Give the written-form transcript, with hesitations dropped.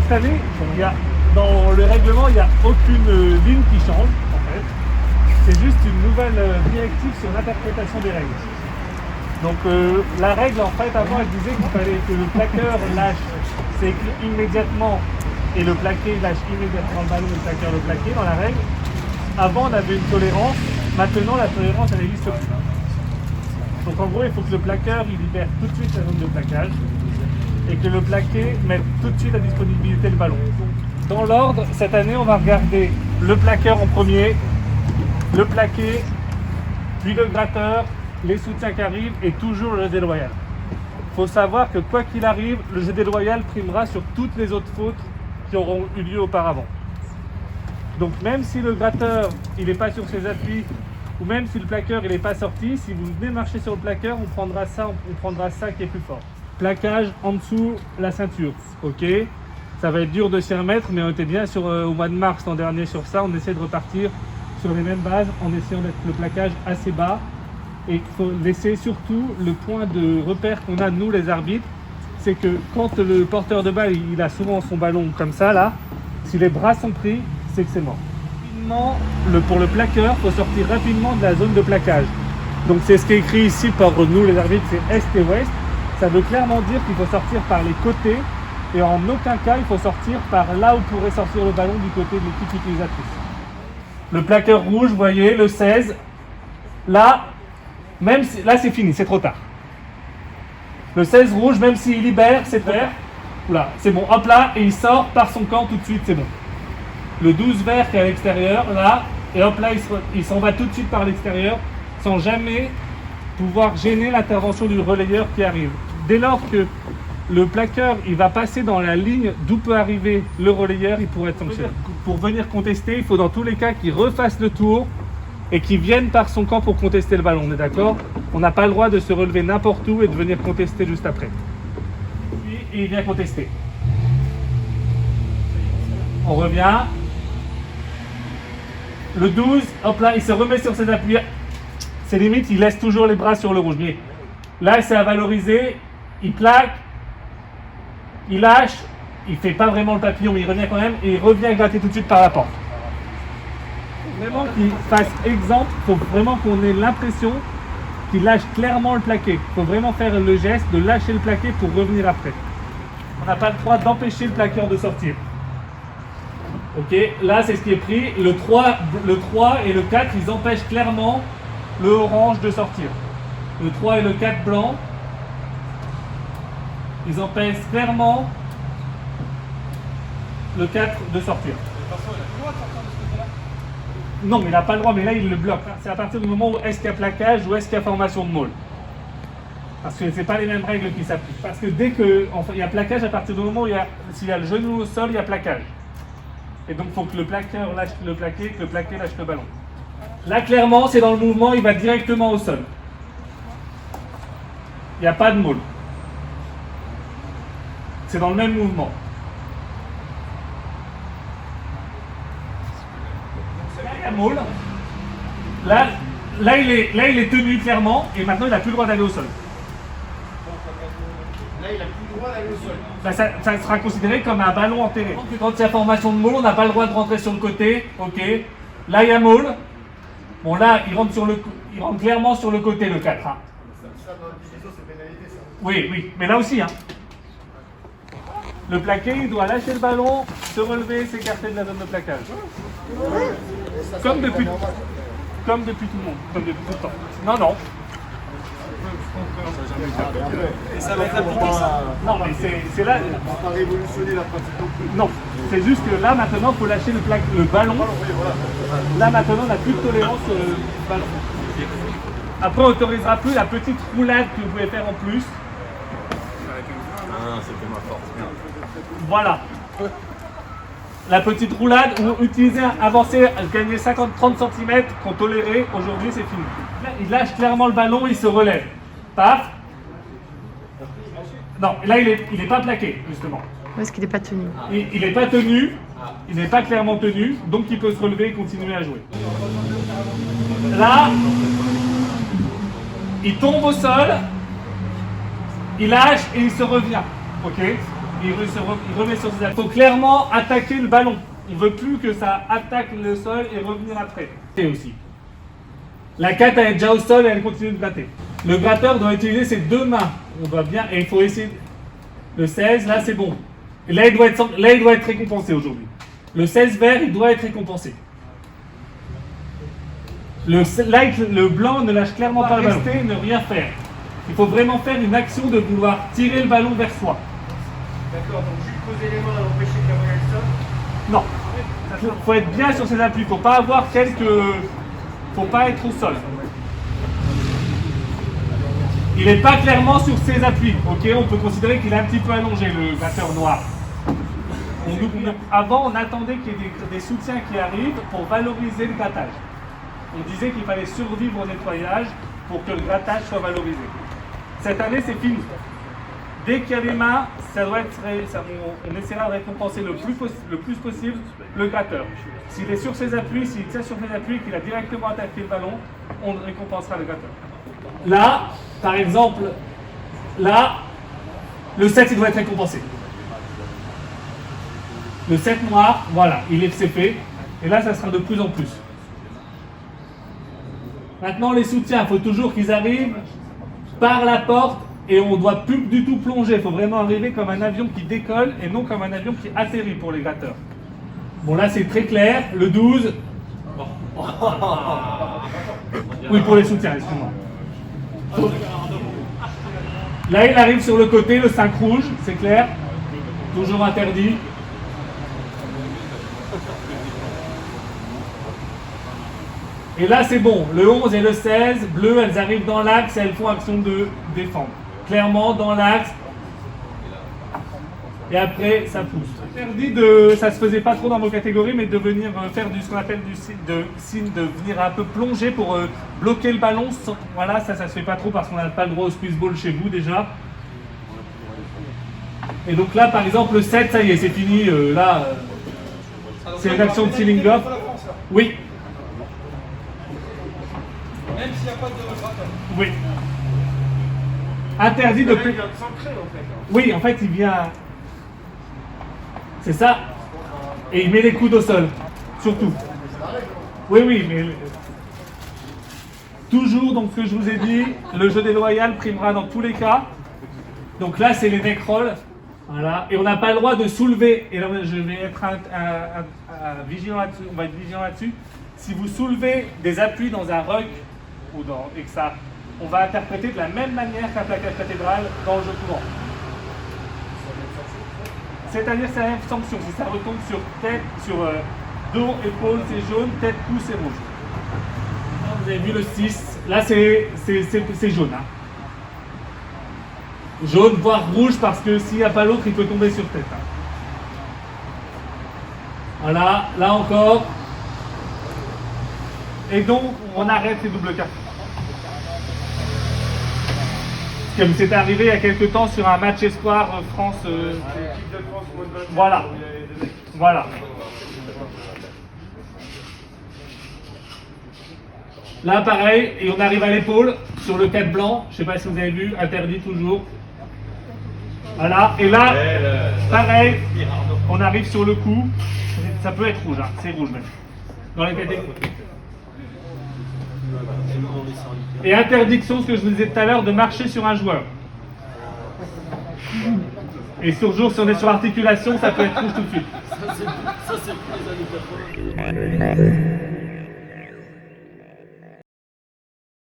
cette année, dans le règlement, il n'y a aucune ligne qui change, en fait. C'est juste une nouvelle directive sur l'interprétation des règles. Donc la règle, en fait, avant, elle disait qu'il fallait que le plaqueur lâche, c'est écrit immédiatement, et le plaqué lâche immédiatement le ballon, et le plaqueur le plaqué dans la règle. Avant, on avait une tolérance. Maintenant, la tolérance, elle n'existe plus. Donc en gros, il faut que le plaqueur, il libère tout de suite la zone de plaquage et que le plaqué mette tout de suite à disponibilité le ballon. Dans l'ordre, cette année, on va regarder le plaqueur en premier, le plaqué, puis le gratteur, les soutiens qui arrivent et toujours le jet déloyal. Il faut savoir que quoi qu'il arrive, le jet déloyal primera sur toutes les autres fautes qui auront eu lieu auparavant. Donc même si le gratteur il n'est pas sur ses appuis, ou même si le plaqueur il n'est pas sorti, si vous venez marcher sur le plaqueur, on prendra ça qui est plus fort. Plaquage en dessous la ceinture, ok. Ça va être dur de s'y remettre, mais on était bien au mois de mars l'an dernier sur ça. On essaie de repartir sur les mêmes bases en essayant d'être le plaquage assez bas. Et il faut laisser surtout le point de repère qu'on a nous les arbitres, c'est que quand le porteur de balle il a souvent son ballon comme ça là, si les bras sont pris, c'est que c'est mort. Pour le plaqueur, il faut sortir rapidement de la zone de plaquage. Donc c'est ce qui est écrit ici par nous les arbitres, c'est est et ouest. Ça veut clairement dire qu'il faut sortir par les côtés et en aucun cas il faut sortir par là où pourrait sortir le ballon du côté de l'équipe utilisatrice. Le plaqueur rouge, vous voyez, le 16, là, là c'est fini, c'est trop tard. Le 16 rouge, même s'il libère, c'est vert. Oula, c'est bon, hop là, et il sort par son camp tout de suite, c'est bon. Le 12 vert qui est à l'extérieur, là, et hop là, il s'en va tout de suite par l'extérieur, sans jamais pouvoir gêner l'intervention du relayeur qui arrive. Dès lors que le plaqueur, il va passer dans la ligne d'où peut arriver le relayeur, il pourrait être sanctionné. Pour venir contester, il faut dans tous les cas qu'il refasse le tour et qu'il vienne par son camp pour contester le ballon, on est d'accord? On n'a pas le droit de se relever n'importe où et de venir contester juste après. Puis il vient contester. On revient. Le 12, hop là, il se remet sur ses appuis. C'est limite, il laisse toujours les bras sur le rouge. Mais là, c'est à valoriser. Il plaque, il lâche, il fait pas vraiment le papillon, mais il revient quand même et il revient gratter tout de suite par la porte. Vraiment qu'il fasse exemple, il faut vraiment qu'on ait l'impression qu'il lâche clairement le plaqué. Il faut vraiment faire le geste de lâcher le plaqué pour revenir après. On n'a pas le droit d'empêcher le plaqueur de sortir. Ok, là c'est ce qui est pris. Le 3 et le 4, ils empêchent clairement le orange de sortir. Le 3 et le 4 blanc, ils empêchent clairement le 4 de sortir. Non, mais il n'a pas le droit, mais là il le bloque. C'est à partir du moment où est-ce qu'il y a plaquage ou est-ce qu'il y a formation de maul. Parce que ce n'est pas les mêmes règles qui s'appliquent. Parce que dès qu'il y a plaquage, à partir du moment où s'il y a le genou au sol, il y a plaquage. Et donc il faut que le plaqueur lâche le plaqué, que le plaqué lâche le ballon. Là clairement, c'est dans le mouvement, il va directement au sol. Il n'y a pas de maul. C'est dans le même mouvement. Là, il y a maul. Là, il est tenu clairement, et maintenant, il n'a plus le droit d'aller au sol. Là, il n'a plus le droit d'aller au sol. Bah, ça sera considéré comme un ballon enterré. Quand il y a formation de maul, on n'a pas le droit de rentrer sur le côté. Ok. Là, il y a maul. Bon, là, il rentre clairement sur le côté, le 4. Hein. Ça, dans le division, c'est pénalité, ça. Oui, mais là aussi. Hein. Le plaqué, il doit lâcher le ballon, se relever, s'écarter de la zone de plaquage. Comme depuis tout le monde, comme depuis tout le temps. Non. Et ça va être appliqué, ça? Non, mais c'est là. On va pas révolutionner la pratique non plus. Non, c'est juste que là maintenant, il faut lâcher le ballon. Là maintenant, on n'a plus de tolérance sur le ballon. Après, on n'autorisera plus la petite roulade que vous pouvez faire en plus. Ah, c'était ma force. Voilà. La petite roulade, ou utiliser, avancer, gagner 50-30 cm qu'on tolérait, aujourd'hui c'est fini. Là, il lâche clairement le ballon, il se relève. Paf. Non, là il est pas plaqué, justement. Parce qu'il n'est pas tenu. Il n'est pas tenu, il n'est pas clairement tenu, donc il peut se relever et continuer à jouer. Là, il tombe au sol, il lâche et il se revient. Ok. il remet sur ses appuis. Il faut clairement attaquer le ballon. On ne veut plus que ça attaque le sol et revenir après. Et aussi. La 4 elle est déjà au sol et elle continue de gratter. Le gratteur doit utiliser ses deux mains. On doit bien, et il faut essayer. Le 16, là c'est bon. Et là il doit être récompensé aujourd'hui. Le 16 vert, il doit être récompensé. Le blanc ne lâche clairement pas le ballon. Rester, ne rien faire. Il faut vraiment faire une action de vouloir tirer le ballon vers soi. D'accord, donc juste poser les mains et empêcher que la moyenne sorte. Non. Il faut être bien sur ses appuis. Il ne faut pas avoir faut pas être au sol. Il n'est pas clairement sur ses appuis. Ok, on peut considérer qu'il est un petit peu allongé, le gratteur noir. Avant, on attendait qu'il y ait des soutiens qui arrivent pour valoriser le grattage. On disait qu'il fallait survivre au nettoyage pour que le grattage soit valorisé. Cette année, c'est fini. Dès qu'il y a les mains, on essaiera de récompenser le plus possible le gratteur. S'il est sur ses appuis, s'il tient sur ses appuis et qu'il a directement attaqué le ballon, on récompensera le gratteur. Là, par exemple, là, le 7, il doit être récompensé. Le 7 noir, voilà, c'est fait. Et là, ça sera de plus en plus. Maintenant, les soutiens, il faut toujours qu'ils arrivent par la porte et on ne doit plus du tout plonger. Il faut vraiment arriver comme un avion qui décolle et non comme un avion qui atterrit pour les gratteurs. Bon, là, c'est très clair. Le 12. Oui, pour les soutiens, excuse-moi. Là, il arrive sur le côté, le 5 rouge, c'est clair. Toujours interdit. Et là, c'est bon. Le 11 et le 16, bleu, elles arrivent dans l'axe et elles font action de défendre. Clairement, dans l'axe. Et après, ça pousse. Interdit ça se faisait pas trop dans vos catégories, mais de venir faire ce qu'on appelle du signe de venir un peu plonger pour bloquer le ballon. Voilà, ça se fait pas trop parce qu'on n'a pas le droit au squeeze ball chez vous déjà. Et donc là, par exemple, le 7, ça y est, c'est fini. C'est une action de sealing off. Oui. Même s'il n'y a pas de gratteur. Oui. Interdit de... Il vient de s'ancrer en fait. Oui, en fait, il vient... C'est ça. Et il met les coudes au sol. Surtout. Oui, oui, mais... Toujours, donc ce que je vous ai dit, le jeu déloyal primera dans tous les cas. Donc là, c'est les neck rolls. Voilà. Et on n'a pas le droit de soulever. Et là, je vais être vigilant là-dessus. On va être vigilant là-dessus. Si vous soulevez des appuis dans un ruck, et que ça, on va interpréter de la même manière qu'un placage cathédrale dans le jeu courant. C'est-à-dire c'est la même sanction. Si ça retombe sur tête, sur dos, épaules, c'est jaune, tête, cou, c'est rouge. Là, vous avez vu le 6, là c'est jaune. Hein. Jaune, voire rouge, parce que s'il n'y a pas l'autre, il peut tomber sur tête. Hein. Voilà, là encore. Et donc, on arrête les doubles cartons. Comme c'est arrivé il y a quelques temps sur un match espoir France. Voilà. Voilà. Là, pareil, et on arrive à l'épaule sur le 4 blanc. Je ne sais pas si vous avez vu, interdit toujours. Voilà. Et là, pareil, on arrive sur le cou. Ça peut être rouge, hein. C'est rouge même. Dans les catégories. Et interdiction, ce que je vous disais tout à l'heure, de marcher sur un joueur. Et toujours, si on est sur articulation, ça peut être rouge tout de suite. Ça, c'est pour les années 80.